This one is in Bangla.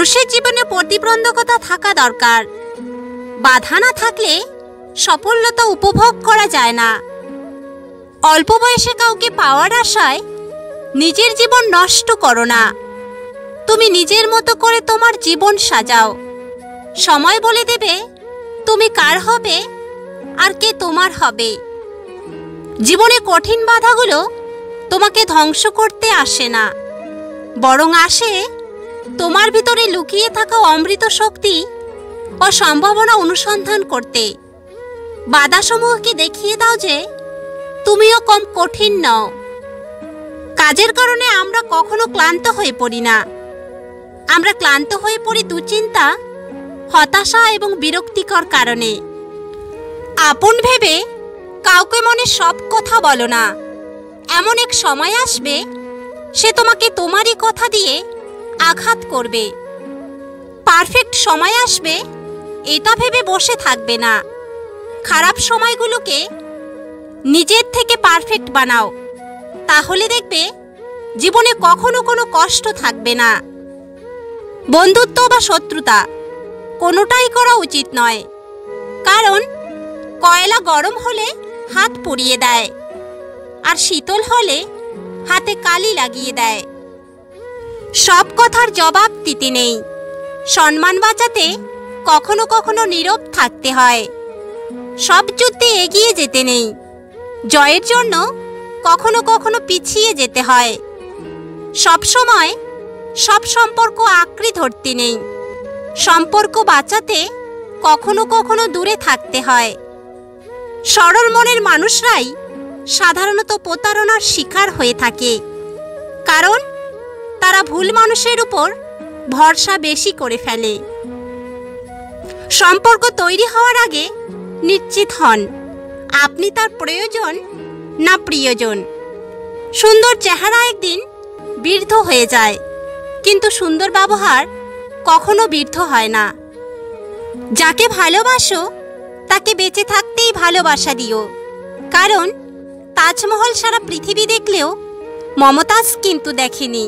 মানুষের জীবনে প্রতিবন্ধকতা থাকা দরকার। বাধা না থাকলে সফলতা উপভোগ করা যায় না। অল্প বয়সে কাউকে পাওয়ার আশায় নিজের জীবন নষ্ট করো না। তুমি নিজের মতো করে তোমার জীবন সাজাও। সময় বলে দেবে তুমি কার হবে আর কে তোমার হবে। জীবনে কঠিন বাধাগুলো তোমাকে ধ্বংস করতে আসে না, বরং আসে তোমার ভিতরে লুকিয়ে থাকা অমৃত শক্তি ও সম্ভাবনা অনুসন্ধান করতে। বাধাসমূহকে দেখিয়ে দাও যে তুমিও কম কঠিন নও। কাজের কারণে আমরা কখনো ক্লান্ত হয়ে পড়ি না। আমরা ক্লান্ত হয়ে পড়ি দুশ্চিন্তা, হতাশা এবং বিরক্তিকর কারণে। আপন ভেবে কাউকে মনে সব কথা বলো না। এমন এক সময় আসবে সে তোমাকে তোমারই কথা দিয়ে আঘাত করবে। পারফেক্ট সময় আসবে এটা ভেবে বসে থাকবে না। খারাপ সময়গুলোকে নিজের থেকে পারফেক্ট বানাও, তাহলে দেখবে জীবনে কখনো কোনো কষ্ট থাকবে না। বন্ধুত্ব বা শত্রুতা কোনোটাই করা উচিত নয়, কারণ কয়লা গরম হলে হাত পুড়িয়ে দেয়, আর শীতল হলে হাতে কালি লাগিয়ে দেয়। সব কথার জবাব দিতে নেই। সম্মান বাঁচাতে কখনো কখনো নীরব থাকতে হয়। সব যুদ্ধে এগিয়ে যেতে নেই। জয়ের জন্য কখনো কখনো পিছিয়ে যেতে হয়। সব সময় সব সম্পর্ক আঁকড়ে ধরতে নেই। সম্পর্ক বাঁচাতে কখনো কখনো দূরে থাকতে হয়। সরল মনের মানুষরাই সাধারণত প্রতারণার শিকার হয়ে থাকে, কারণ তারা ভুল মানুষের উপর ভরসা বেশি করে ফেলে। সম্পর্ক তৈরি হওয়ার আগে নিশ্চিত হন আপনি তার প্রয়োজন না প্রিয়জন। সুন্দর চেহারা একদিন বৃদ্ধ হয়ে যায়, কিন্তু সুন্দর ব্যবহার কখনো বৃদ্ধ হয় না। যাকে ভালোবাসো তাকে বেঁচে থাকতেই ভালোবাসা দিও, কারণ তাজমহল সারা পৃথিবী দেখলেও মমতাজ কিন্তু দেখেনি।